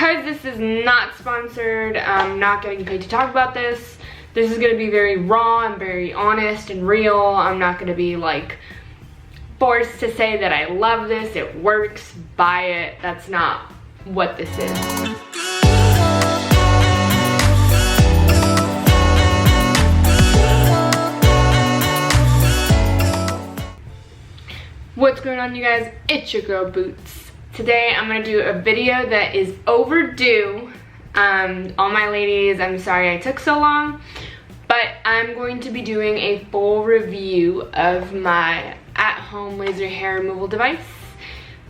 Because this is not sponsored, I'm not getting paid to talk about this. This is gonna be very raw and very honest and real. I'm not gonna be like forced to say that I love this, it works, buy it. That's not what this is. What's going on, you guys? It's your girl Boots. Today I'm gonna do a video that is overdue. All my ladies, I'm sorry I took so long, but I'm going to be doing a full review of my at-home laser hair removal device.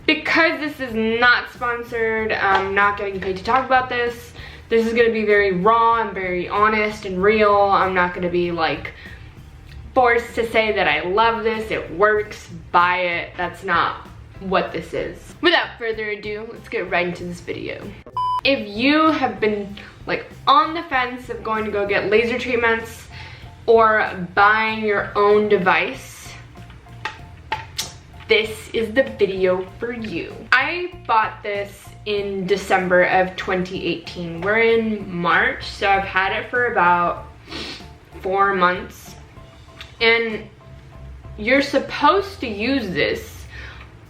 Because this is not sponsored, I'm not getting paid to talk about this. This is gonna be very raw and very honest and real. I'm not gonna be like forced to say that I love this, it works, buy it. That's not what this is. Without further ado, let's get right into this video. If you have been like on the fence of going to go get laser treatments or buying your own device, this is the video for you. I bought this in December of 2018. We're in March, so I've had it for about 4 months. And you're supposed to use this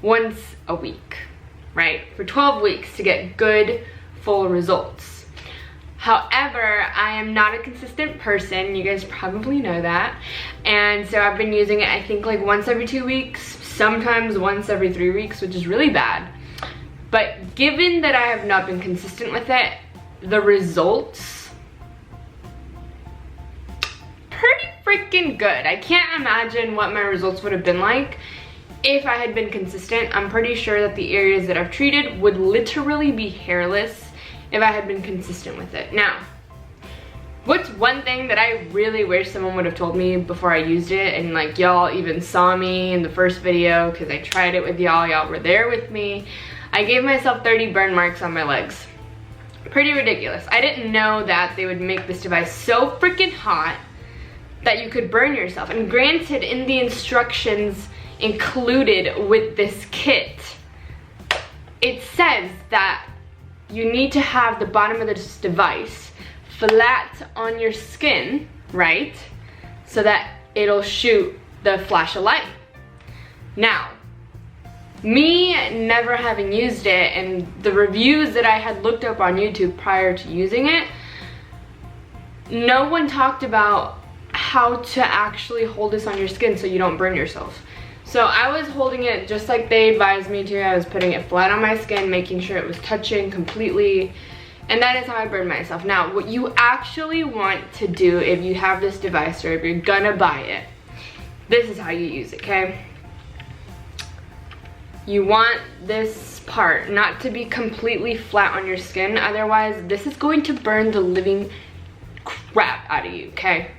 once a week, right? For 12 weeks to get good, full results. However, I am not a consistent person. You guys probably know that. And so I've been using it, I think, like once every 2 weeks, sometimes once every 3 weeks, which is really bad. But given that I have not been consistent with it, the results, pretty freaking good. I can't imagine what my results would have been like if I had been consistent. I'm pretty sure that the areas that I've treated would literally be hairless if I had been consistent with it. Now, what's one thing that I really wish someone would have told me before I used it, and like y'all even saw me in the first video because I tried it with y'all were there with me. I gave myself 30 burn marks on my legs. Pretty ridiculous. I didn't know that they would make this device so freaking hot that you could burn yourself. And granted, in the instructions included with this kit, it says that you need to have the bottom of this device flat on your skin, right? So that it'll shoot the flash of light. Now, me never having used it and the reviews that I had looked up on YouTube prior to using it, no one talked about how to actually hold this on your skin so you don't burn yourself. So I was holding it just like they advised me to. I was putting it flat on my skin, making sure it was touching completely, and that is how I burned myself. Now, what you actually want to do if you have this device or if you're gonna buy it, this is how you use it, okay? You want this part not to be completely flat on your skin, otherwise this is going to burn the living crap out of you, okay?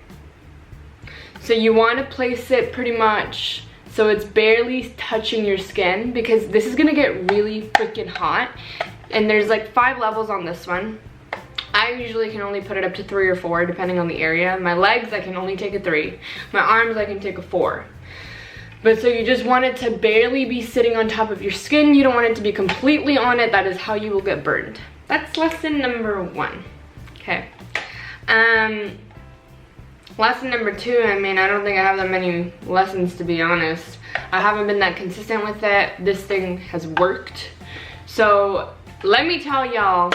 So you want to place it pretty much so it's barely touching your skin, because this is gonna get really freaking hot. And there's like 5 levels on this one. I usually can only put it up to 3 or 4 depending on the area. My legs, I can only take a 3. My arms, I can take a 4. But so you just want it to barely be sitting on top of your skin. You don't want it to be completely on it. That is how you will get burned. That's lesson number 1. Okay. Lesson number 2, I mean, I don't think I have that many lessons, to be honest. I haven't been that consistent with it. This thing has worked. So let me tell y'all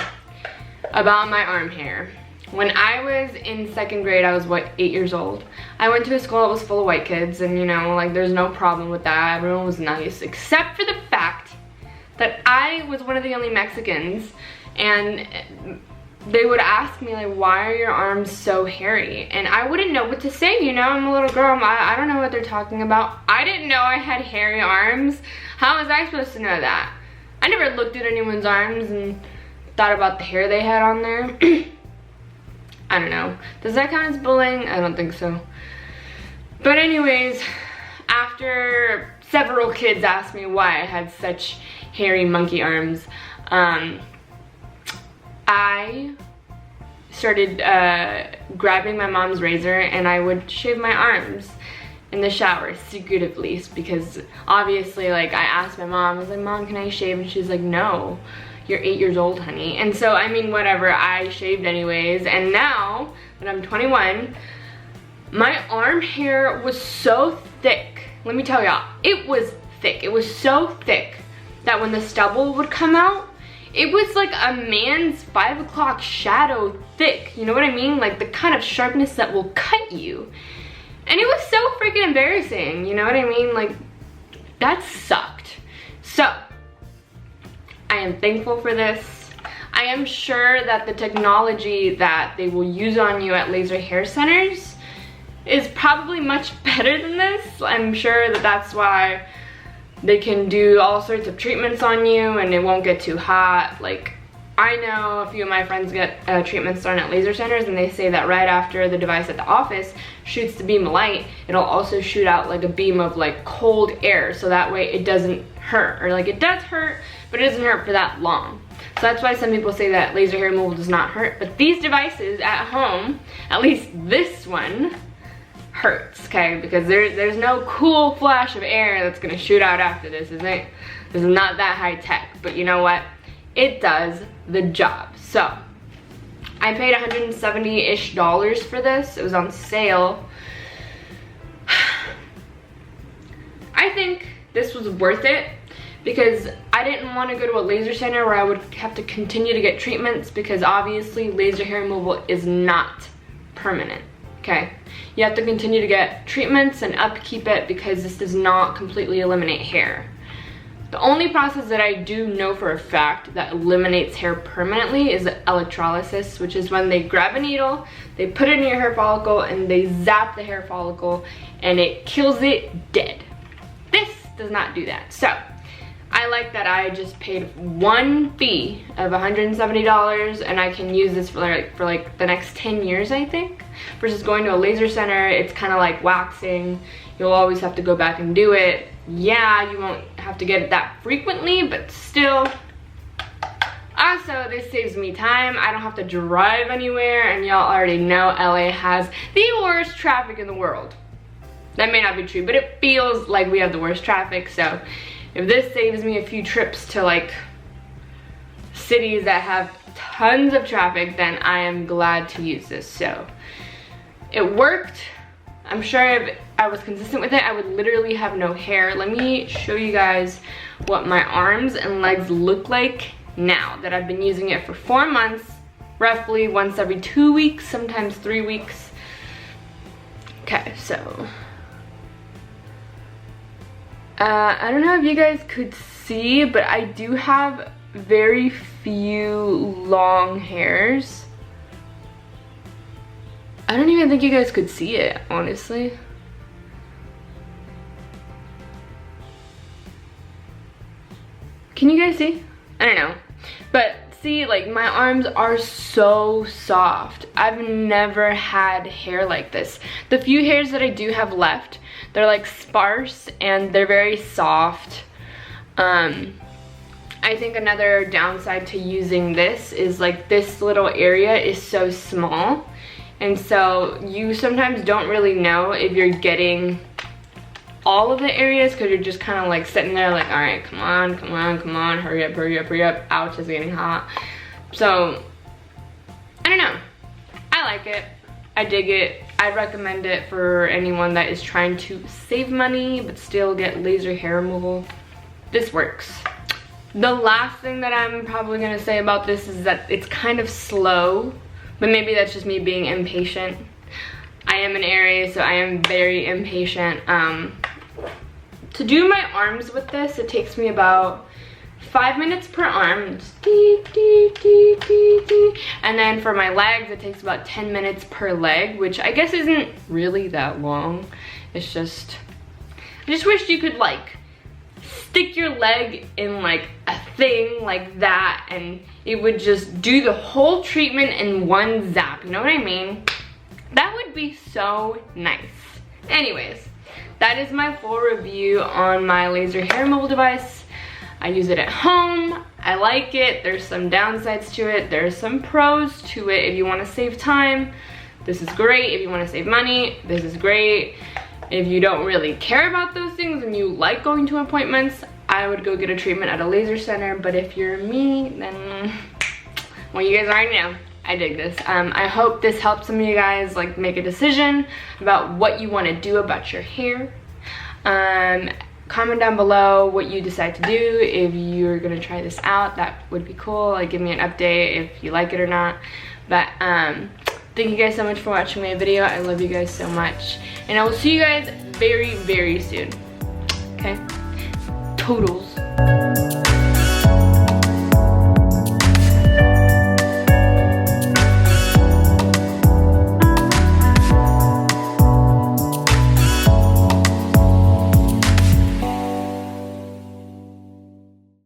about my arm hair. When I was in 2nd grade, I was what, 8 years old. I went to a school that was full of white kids, and you know, like there's no problem with that. Everyone was nice, except for the fact that I was one of the only Mexicans, and they would ask me like, why are your arms so hairy? And I wouldn't know what to say, you know, I'm a little girl, I don't know what they're talking about. I didn't know I had hairy arms. How was I supposed to know that? I never looked at anyone's arms and thought about the hair they had on there. I don't know. Does that count as bullying? I don't think so. But anyways, after several kids asked me why I had such hairy monkey arms, I started grabbing my mom's razor and I would shave my arms in the shower secretively, because obviously, like, I asked my mom, I was like, Mom, can I shave? And she's like, no, you're 8 years old, honey. And so, I mean, whatever, I shaved anyways. And now that I'm 21, my arm hair was so thick. Let me tell y'all, it was thick. It was so thick that when the stubble would come out, it was like a man's 5 o'clock shadow thick. You know what I mean? Like the kind of sharpness that will cut you. And it was so freaking embarrassing. You know what I mean? Like, that sucked. So, I am thankful for this. I am sure that the technology that they will use on you at laser hair centers is probably much better than this. I'm sure that that's why they can do all sorts of treatments on you and it won't get too hot. Like, I know a few of my friends get treatments done at laser centers, and they say that right after the device at the office shoots the beam of light, it'll also shoot out like a beam of like cold air, so that way it doesn't hurt. Or like, it does hurt, but it doesn't hurt for that long. So that's why some people say that laser hair removal does not hurt. But these devices at home, at least this one, hurts, okay? Because there's no cool flash of air that's gonna shoot out after this, This is not that high tech, but you know what? It does the job. So, I paid $170-ish for this. It was on sale. I think this was worth it because I didn't want to go to a laser center where I would have to continue to get treatments, because obviously laser hair removal is not permanent, okay? You have to continue to get treatments and upkeep it because this does not completely eliminate hair. The only process that I do know for a fact that eliminates hair permanently is electrolysis, which is when they grab a needle, they put it in your hair follicle, and they zap the hair follicle, and it kills it dead. This does not do that. So, I like that I just paid one fee of $170, and I can use this for like the next 10 years, I think. Versus going to a laser center, it's kind of like waxing. You'll always have to go back and do it. Yeah, you won't have to get it that frequently, but still. Also, this saves me time. I don't have to drive anywhere, and y'all already know LA has the worst traffic in the world. That may not be true, but it feels like we have the worst traffic. So if this saves me a few trips to like cities that have tons of traffic, then I am glad to use this. So it worked. I'm sure if I was consistent with it, I would literally have no hair. Let me show you guys what my arms and legs look like now that I've been using it for 4 months, roughly once every 2 weeks, sometimes 3 weeks. Okay, so I don't know if you guys could see, but I do have very few long hairs. I don't even think you guys could see it, honestly. Can you guys see? I don't know. But see, like, my arms are so soft. I've never had hair like this. The few hairs that I do have left, they're like sparse and they're very soft. I think another downside to using this is like this little area is so small. And so you sometimes don't really know if you're getting all of the areas because you're just kind of like sitting there like, all right, come on, come on, come on, hurry up, hurry up, hurry up. Ouch, it's getting hot. So, I don't know. I like it. I dig it. I'd recommend it for anyone that is trying to save money but still get laser hair removal. This works. The last thing that I'm probably gonna say about this is that it's kind of slow. But maybe that's just me being impatient. I am an Aries, so I am very impatient. To do my arms with this, it takes me about 5 minutes per arm. Just dee, dee, dee, dee, dee. And then for my legs, it takes about 10 minutes per leg, which I guess isn't really that long. It's just, I just wish you could like stick your leg in like a thing like that and it would just do the whole treatment in one zap, you know what I mean? That would be so nice. Anyways, that is my full review on my laser hair removal device. I use it at home. I like it. There's some downsides to it. There's some pros to it. If you want to save time, this is great. If you want to save money, this is great. If you don't really care about those things and you like going to appointments, I would go get a treatment at a laser center. But if you're me, then, well, you guys already know. I dig this. I hope this helps some of you guys like make a decision about what you want to do about your hair. Comment down below what you decide to do. If you're gonna try this out, that would be cool. Like, give me an update if you like it or not. But thank you guys so much for watching my video. I love you guys so much, and I will see you guys very, very soon. Okay, toodles.